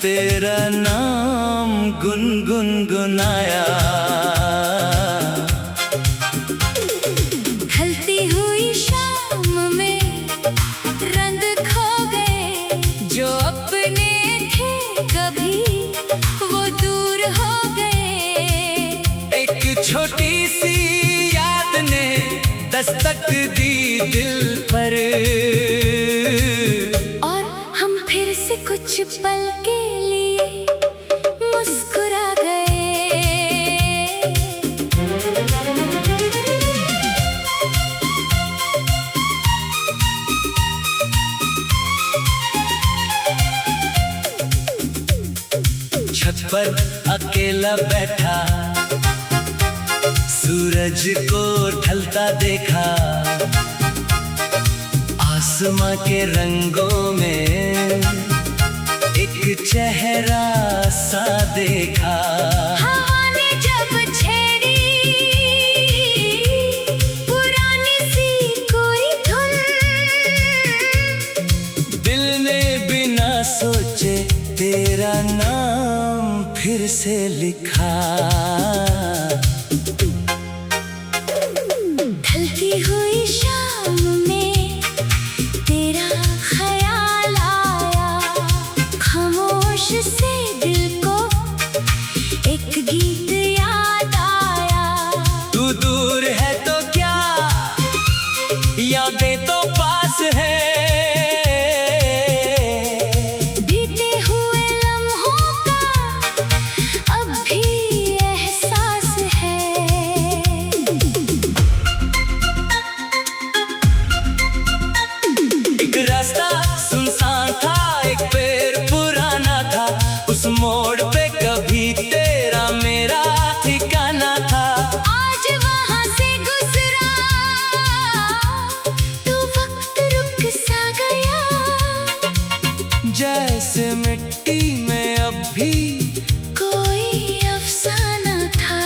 तेरा नाम गुनगुनाया। ढलती हुई शाम में रंग खो गए, जो अपने थे कभी वो दूर हो गए। एक छोटी सी याद ने दस्तक दी दिल पर, और हम फिर से कुछ पल के लिए मुस्कुरा गए। छत पर अकेला बैठा, सूरज को ढलता देखा, आसमां के रंगों में एक चेहरा सा देखा। हवा ने जब छेड़ी पुरानी सी कोई धुन, दिल ने बिना सोचे तेरा नाम फिर से लिखा। ढलती हुई शाम में तेरा ख्याल आया, खामोश से दिल को एक गीत याद आया। तू दूर है तो क्या, यादें तो पास है, बीते हुए लम्हों का अब भी एहसास है। एक रास्ता सुनसान था, एक पेड़ पुराना था, उस मोड़ पे कभी तेरा मेरा ठिकाना था। आज वहाँ से गुजरा तो वक्त रुक सा गया, जैसे मिट्टी में अब भी कोई अफसाना था।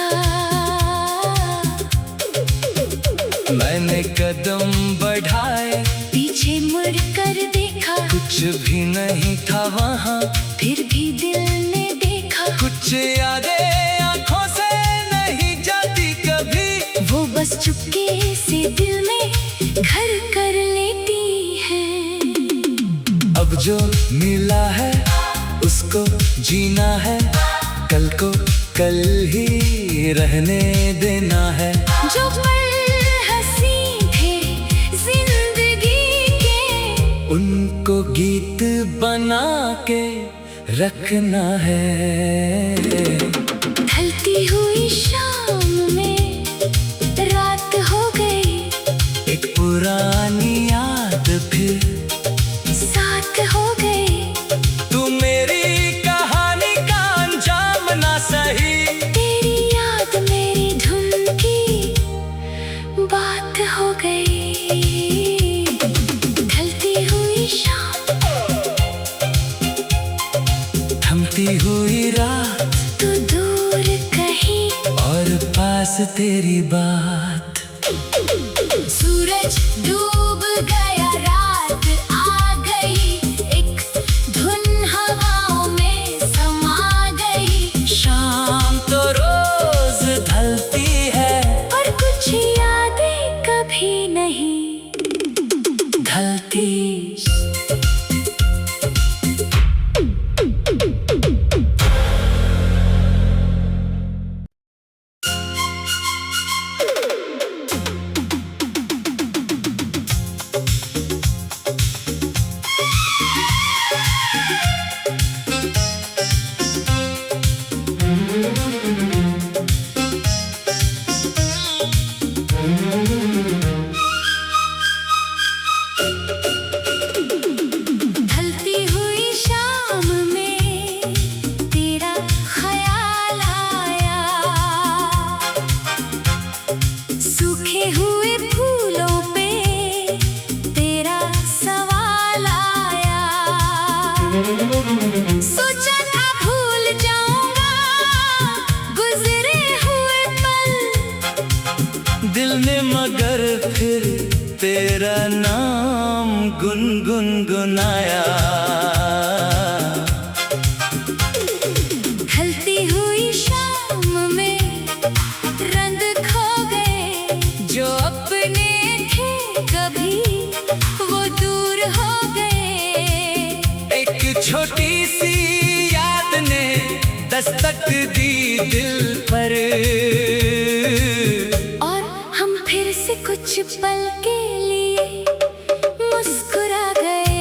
मैंने कदम बढ़ाए, पीछे मुड़ कर देखा, कुछ भी नहीं था वहाँ, फिर भी दिल ने देखा। कुछ यादें आंखों से नहीं जाती कभी, वो बस चुपके से दिल में घर कर लेती है। अब जो मिला है उसको जीना है, कल को कल ही रहने देना है। जो पल हंसी थे जिंदगी के, उनको गीत बना के रखना है। ढलती हुई शाम में रात हो गई, एक पुरानी याद फिर साथ हो गई। तू मेरी कहानी का अंजाम ना सही, तेरी याद मेरी धुन की बात हो गई। ढलती हुई शाम, थमती हुई रात, तू दूर कहीं और पास तेरी बात। सूरज डूब गया, रात आ गई, एक धुन हवाओं में समा गई। शाम तो रोज ढलती है, और कुछ यादें कभी नहीं ढलती। ढलती हुई शाम में तेरा ख्याल आया, सूखे हुए फूलों पे तेरा सवाल आया। सोचा था भूल जाऊंगा गुजरे हुए पल, दिल ने मगर फिर तेरा नाम गुनगुनाया। छोटी सी याद ने दस्तक दी दिल पर, और हम फिर से कुछ पल के लिए मुस्कुरा गए।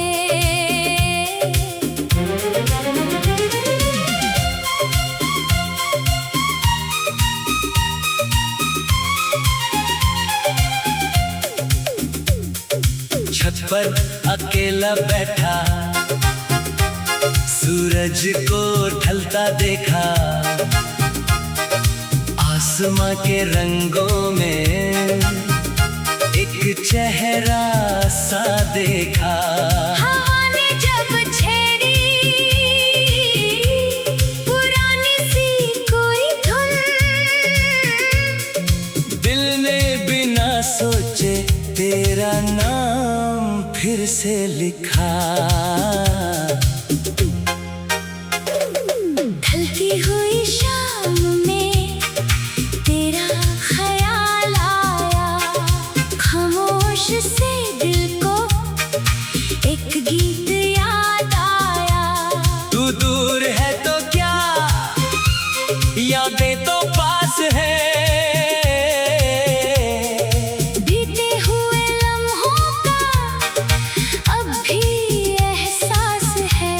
छत पर अकेला बैठा सूरज को ढलता देखा, आसमां के रंगों में एक चेहरा सा देखा। हवा ने जब छेड़ी पुरानी सी कोई धुन, दिल ने बिना सोचे तेरा नाम फिर से लिखा। ढलती हुई शाम में तेरा ख्याल आया, खामोश से दिल को एक गीत याद आया। तू दूर है तो क्या, यादें तो पास है, बीते हुए लम्हों का अब भी एहसास है।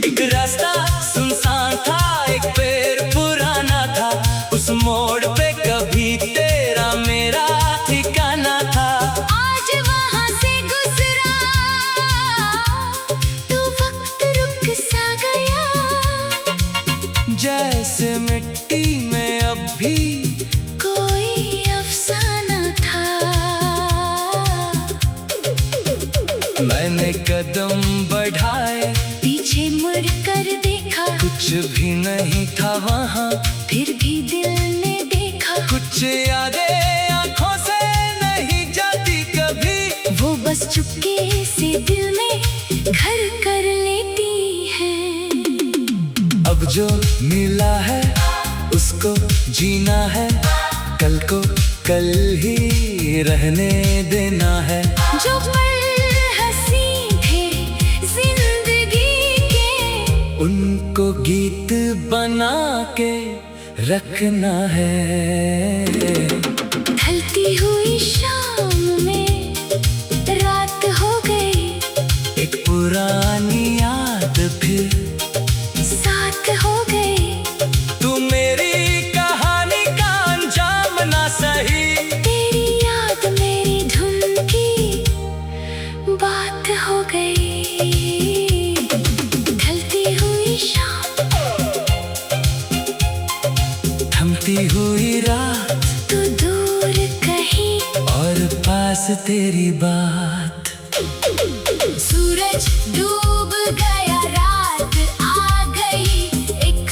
एक रास्ता सुनसान था, एक पेड़ पुराना था, उस मोड़ पे कभी तेरा मेरा ठिकाना था। आज वहाँ से गुजरा तो वक्त रुक सा गया, जैसे मिट्टी में अब भी कोई अफसाना था। मैंने कदम बढ़ाए, पीछे मुड़ कर देखा, कुछ भी नहीं था वहाँ, फिर भी दिल ने देखा। कुछ यादें आंखों से नहीं जाती कभी, वो बस चुपके से दिल में घर कर लेती है। अब जो मिला है उसको जीना है, कल को कल ही रहने देना है। जो पल हंसी थे जिंदगी के, उनको गीत बना के रखना है। ढलती हुई शाम में रात हो गई, एक पुरानी याद फिर साथ हो गई। तू मेरी कहानी का अंजाम ना सही, तेरी याद मेरी धुन की बात हो गई। ढलती हुई शाम, थमती हुई रात, तू दूर कहीं और पास तेरी बात। सूरज डूब गया, रात आ गई, एक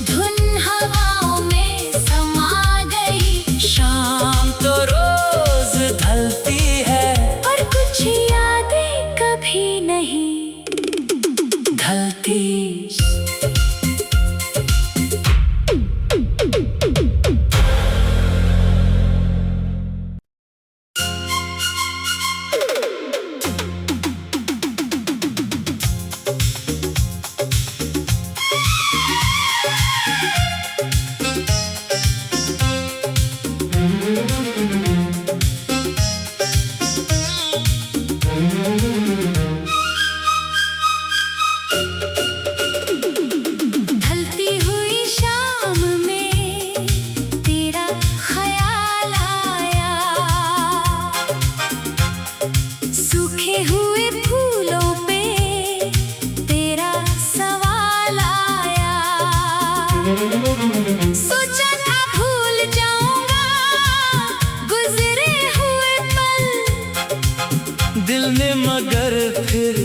धुन हवाओं में समा गई। शाम तो रोज ढलती है, पर कुछ यादें कभी नहीं ढलती। ढलती हुई शाम में तेरा ख्याल आया, सूखे हुए फूलों पे तेरा सवाल आया। सोचा था भूल जाऊंगा गुजरे हुए पल, दिल ने मगर फिर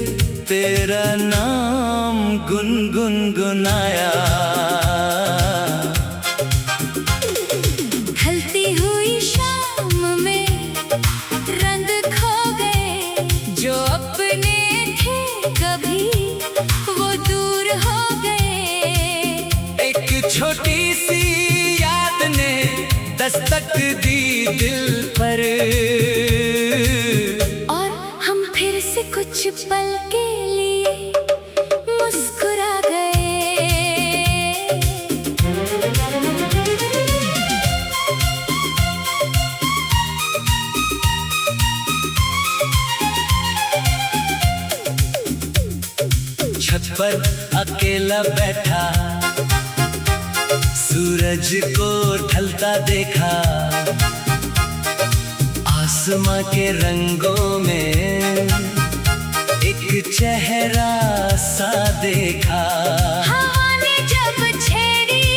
तेरा नाम गुनगुनाया। ढलती हुई शाम में रंग खो गए, जो अपने थे कभी वो दूर हो गए। एक छोटी सी याद ने दस्तक दी दिल पर, कुछ पल के लिए मुस्कुरा गए। छत पर अकेला बैठा सूरज को ढलता देखा, आसमां के रंगों में एक चेहरा सा देखा। हवा ने जब छेड़ी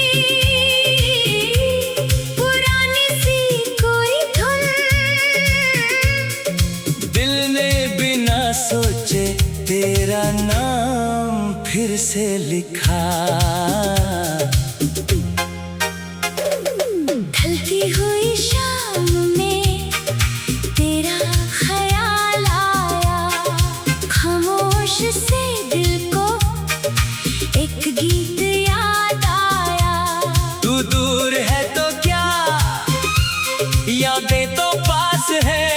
पुरानी सी कोई धुन, दिल ने बिना सोचे तेरा नाम फिर से लिखा। ढलती हुई शाम में तेरा ख्याल आया, खामोश से दिल को एक गीत याद आया। तू दूर है तो क्या यादें तो पास है,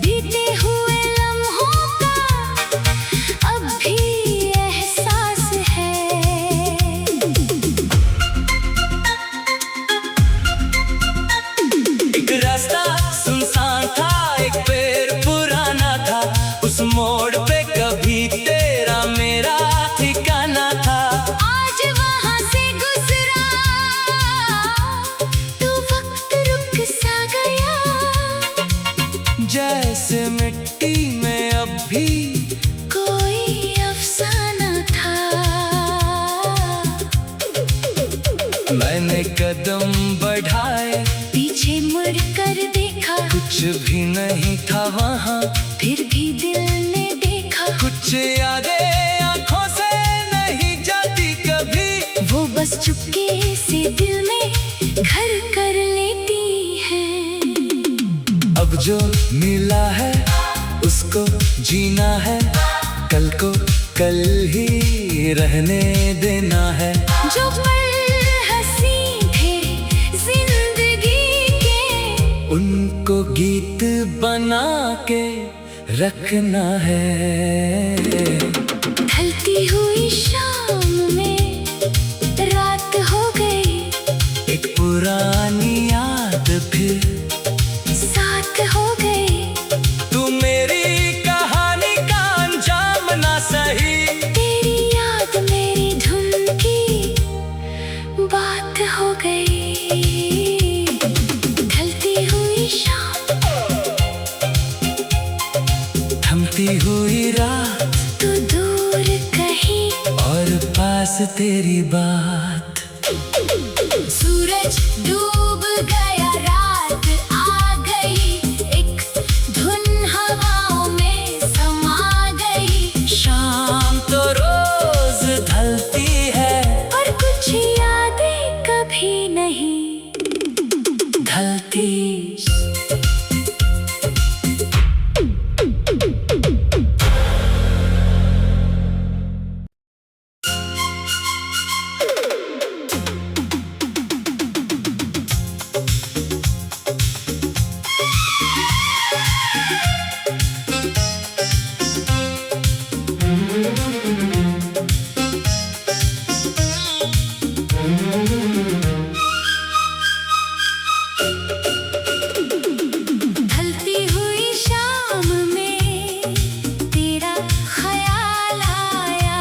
बीते हुए लम्हों का अब भी एहसास है। एक रास्ता सुनसान था, एक पेड़ पुराना था, उस मोड़ पे कभी तेरा मेरा ठिकाना था। आज वहाँ से गुजरा तो वक्त रुक सा गया, जैसे मिट्टी में अब भी कोई अफसाना था। मैंने कदम बढ़ाए, पीछे मुड़ कर देखा, कुछ भी नहीं था वहाँ, फिर भी दिल ने देखा। कुछ यादें आंखों से नहीं जाती कभी, वो बस चुपके से दिल में घर कर लेती है। अब जो मिला है उसको जीना है, कल को कल ही रहने देना है। जो पल हंसी थे जिंदगी के, उनको गीत बना के रखना है। ढलती हुई शाम में रात हो गई, एक पुरानी याद फिर साथ हो गई। तू मेरी कहानी का अंजाम ना सही, तेरी याद मेरी धुन की बात हो गई। ढलती हुई शाम, थमती हुई रात, तू दूर कहीं और पास तेरी बात। सूरज डूब गया, रात आ गई, एक धुन हवाओं में समा गई। शाम तो रोज ढलती है, और कुछ यादें कभी नहीं ढलती। ढलती हुई शाम में तेरा ख्याल आया,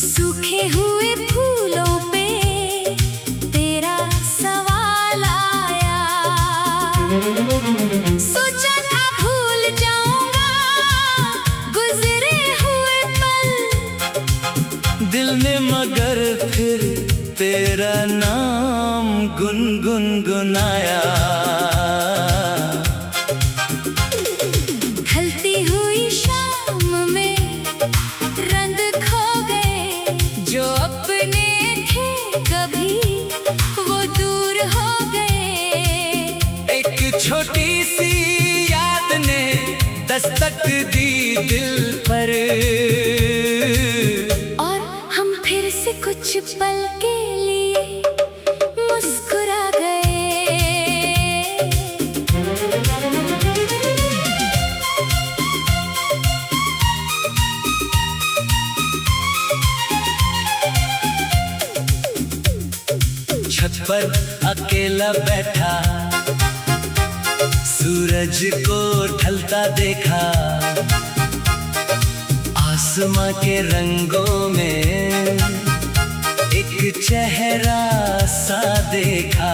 सूखे हुए फूलों पे तेरा सवाल आया। सोचा था भूल जाऊंगा गुजरे हुए पल, दिल ने मगर फिर तेरा नाम गुनगुनाया। ढलती हुई शाम में रंग खो गए, जो अपने थे कभी वो दूर हो गए। एक छोटी सी याद ने दस्तक दी दिल पर, और हम फिर से कुछ पल के लिए मुस्कुरा गए। छत पर अकेला बैठा, सूरज को ढलता देखा, आसमां के रंगों में एक चेहरा सा देखा।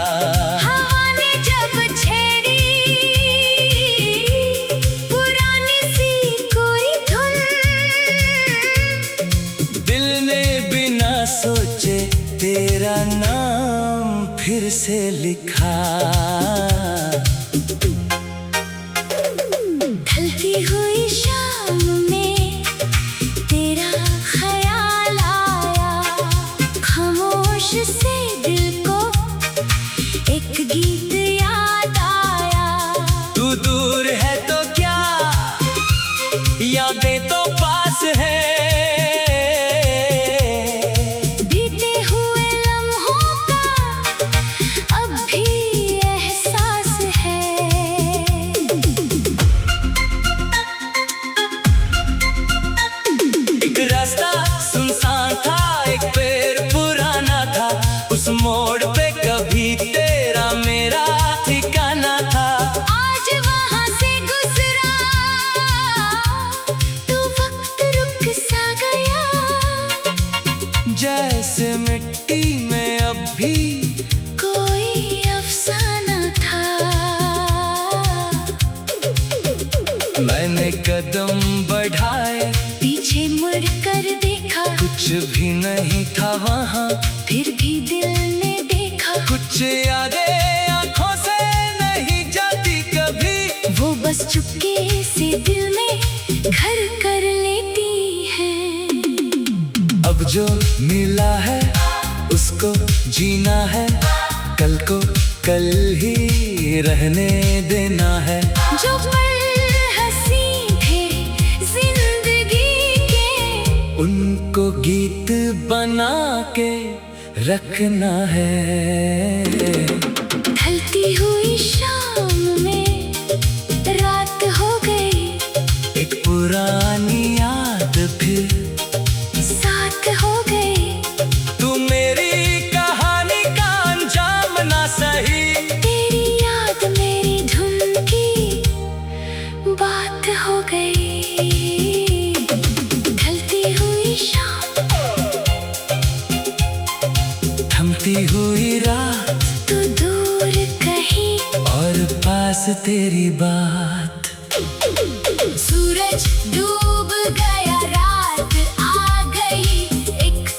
हवा ने जब छेड़ी पुरानी सी कोई धुन, दिल ने बिना सोचे तेरा नाम फिर से लिखा। ढलती हुई शाम में तेरा ख्याल आया, खामोश से दिल को एक गीत याद आया। तू दूर है तो क्या, यादें तो पास है, बीते हुए लम्हों का अब भी एहसास है। एक रास्ता सुनसान था, एक पेड़ पुराना था, उस मोड़ पे कभी तेरा मेरा ठिकाना था। आज वहाँ से गुजरा तो वक्त रुक सा गया, जैसे मिट्टी में अब भी कोई अफसाना था। मैंने कदम बढ़ाए, पीछे मुड़ कर देखा, कुछ भी नहीं था वहाँ, फिर भी दिल ने देखा। कुछ यादें आंखों से नहीं जाती कभी, वो बस चुपके से दिल में घर कर लेती है। अब जो मिला है उसको जीना है, कल को कल ही रहने देना है। जो पल हंसी थे जिंदगी के, उनको गीत बना के रखना है। ढलती हुई शाम में रात हो गई, एक पुरानी याद फिर साथ हो गई। तू मेरी कहानी का अंजाम ना सही, तेरी याद मेरी धुन की बात हो गई। ढलती हुई शाम, थमती हुई रात, तू दूर कहीं, और पास तेरी बात। सूरज डूब गया, रात आ गई, एक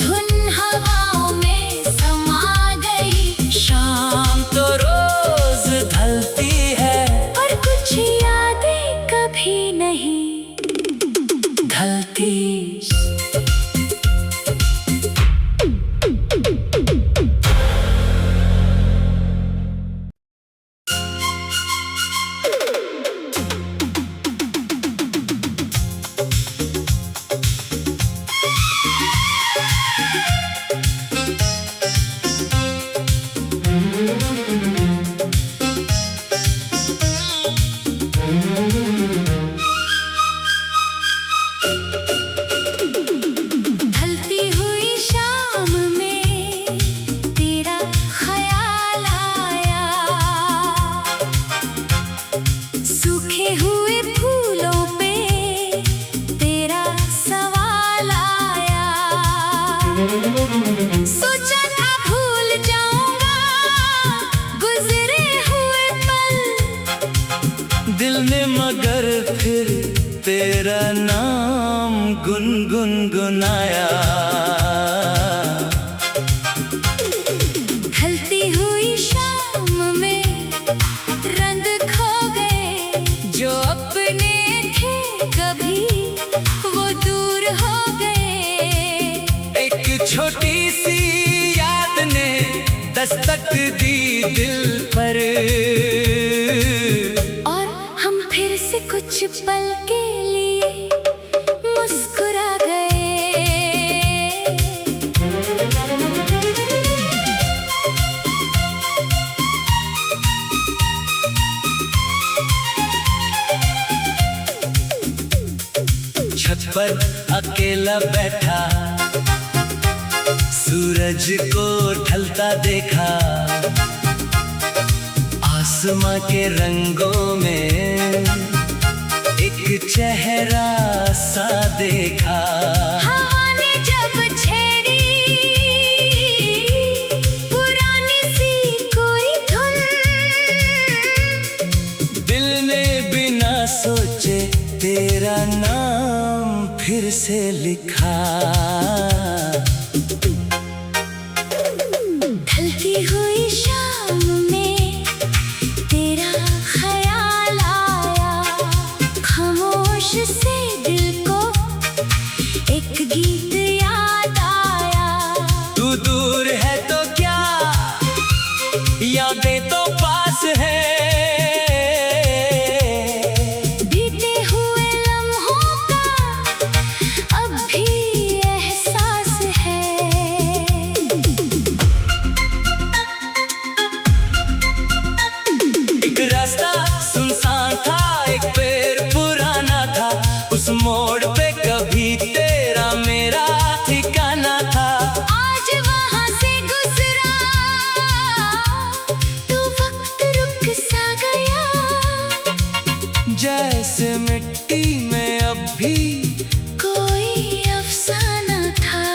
धुन हवाओं में समा गई। शाम तो रोज ढलती है, पर कुछ यादें कभी नहीं ढलती। ढलती हुई शाम में तेरा ख्याल आया, सूखे हुए फूलों पे तेरा सवाल आया। सोचा था भूल जाऊंगा गुजरे हुए पल, दिल ने मगर फिर तेरा नाम गुनगुनाया। ढलती हुई शाम में रंग खो गए, जो अपने थे कभी वो दूर हो गए। एक छोटी सी याद ने दस्तक दी दिल पर, और हम फिर से कुछ पल के लिए मुस्कुरा गए। छत पर अकेला बैठा, सूरज को ढलता देखा, आसमां के रंगों में एक चेहरा सा देखा। हवा ने जब छेड़ी पुरानी सी कोई धुन, दिल ने बिना सोचे तेरा नाम फिर से लिखा। ढलती हुई शाम में तेरा ख्याल आया, खामोश से दिल को एक गीत याद आया। तू दूर है तो क्या, यादें तो पास है, बीते हुए लम्हों का अब भी एहसास है। एक रास्ता सुनसान था, एक पेड़ पुराना था, उस मोड़ पे कभी तेरा मेरा ठिकाना था। आज वहाँ से गुजरा तो वक्त रुक सा गया, जैसे मिट्टी में अब भी कोई अफसाना था।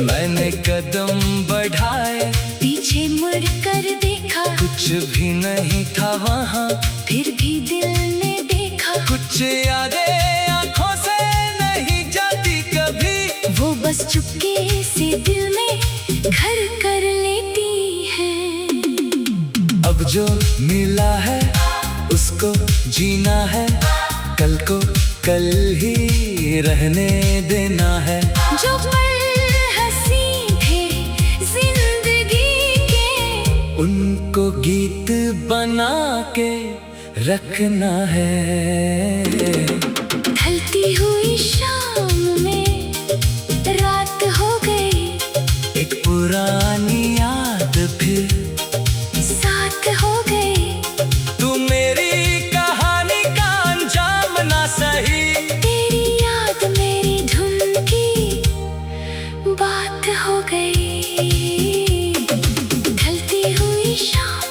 मैंने कदम बढ़ाए, पीछे मुड़ कर देखा, कुछ भी नहीं था वहाँ, फिर भी दिल ने देखा। कुछ यादें आंखों से नहीं जाती कभी, वो बस चुपके से दिल में घर कर लेती है। अब जो मिला है उसको जीना है, कल को कल ही रहने देना है। जो पल हंसी थे जिंदगी के, उनको गीत बना के रखना है। ढलती हुई शाम में रात हो गई, एक पुरानी याद फिर साथ हो गई। तू मेरी कहानी का अंजाम ना सही, तेरी याद मेरी धुन की बात हो गई। ढलती हुई शाम,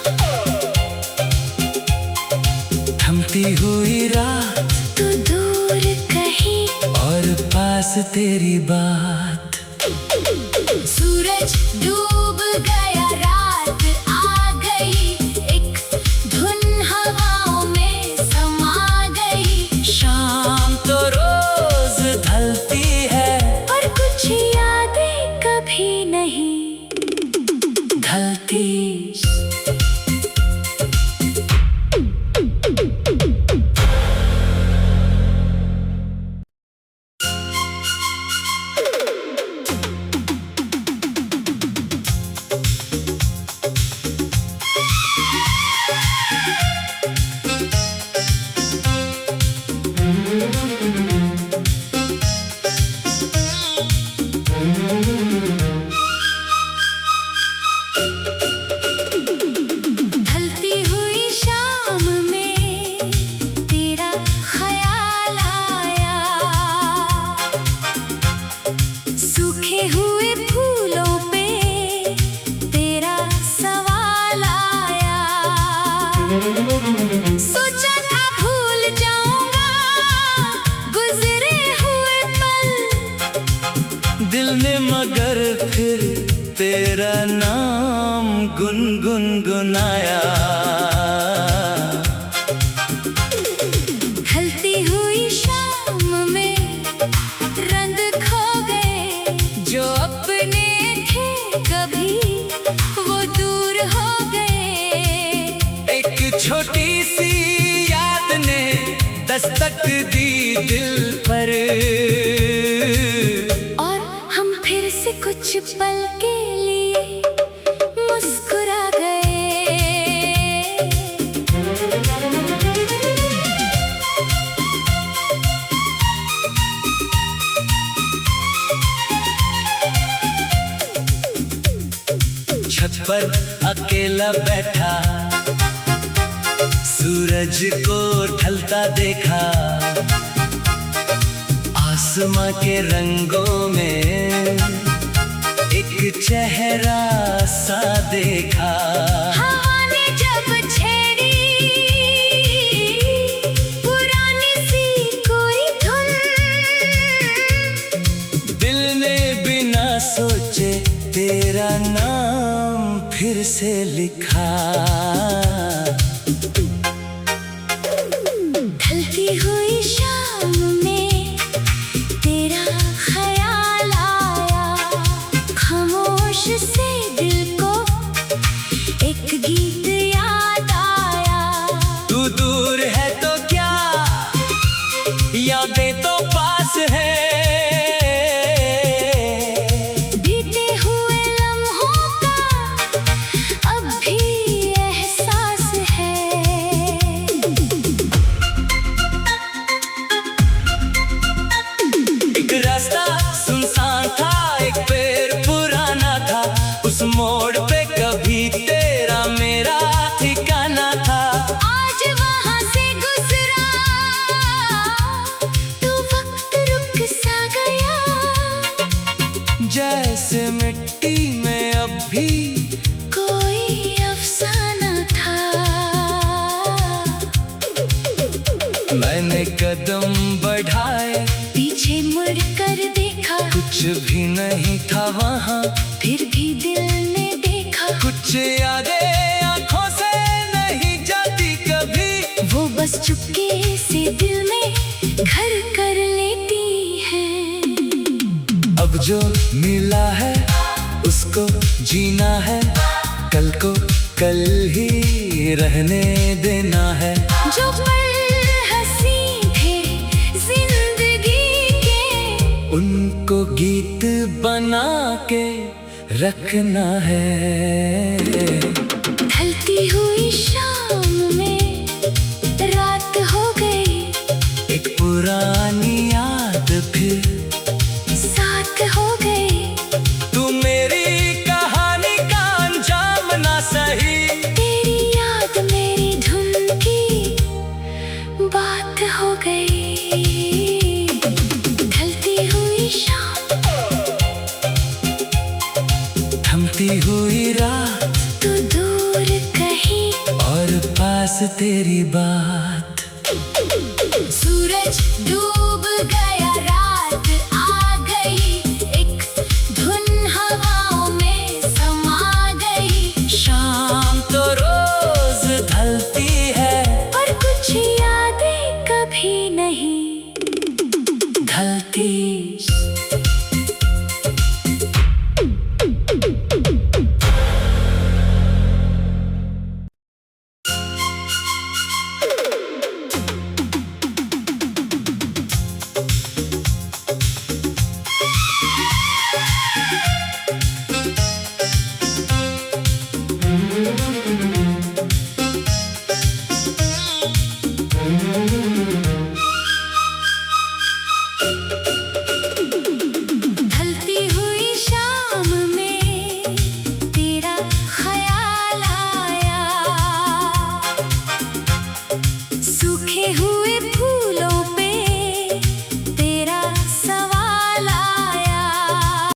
थमती हुई रात, तू दूर कहीं और पास तेरी बात। सूरज डूब गया, रात आ गई, एक धुन हवाओं में समा गई। शाम तो रोज ढलती है, और कुछ यादें कभी नहीं ढलती। ढलती हुई शाम में तेरा ख्याल आया, सूखे हुए फूलों पे तेरा सवाल आया। सोचा था भूल जाऊंगा गुजरे हुए पल, दिल ने मगर फिर तेरा नाम गुनगुनाया। ढलती हुई शाम में रंग खो गए, जो अपने थे कभी वो दूर हो गए। एक छोटी सी याद ने दस्तक दी दिल पर, और हम फिर से कुछ पल के लिए मुस्कुरा गए। छत पर अकेला बैठा, सूरज को ढलता देखा, आसमां के रंगों में एक चेहरा सा देखा। हवा ने जब छेड़ी पुरानी सी कोई धुन, दिल ने बिना सोचे तेरा नाम फिर से लिखा। ढलती हुई शाम में तेरा ख्याल आया, खामोश से दिल को एक गीत याद आया। तू दूर है तो क्या, यादें तो पास है। बीते हुए लम्हों का अब भी एहसास है। एक रास्ता सुनसान था, एक पेड़ पुराना था, उस मोड़ पे कभी तेरा मेरा ठिकाना था। आज वहाँ से गुजरा तो वक्त रुक सा गया, जैसे मिट्टी में अब भी कोई अफसाना था। मैंने कदम बढ़ाए, पीछे मुड़ कर देखा, कुछ भी नहीं था वहाँ। फिर भी दिल ने देखा, कुछ यादें आंखों से नहीं जाती कभी, वो बस चुपके से दिल में घर कर लेती है। अब जो मिला है उसको जीना है, कल को कल ही रहने देना है। जो पल हंसी थे जिंदगी के, उनको गीत बना के रखना है। ढलती हुई शाम में रात हो गई, एक पुरानी याद फिर साथ हो गई। तू मेरी कहानी का अंजाम ना सही, तेरी याद मेरी धुन की बात हो गई। ढलती हुई शाम, थमती हुई रात, तू दूर कहीं, और पास तेरी बात। सूरज डूब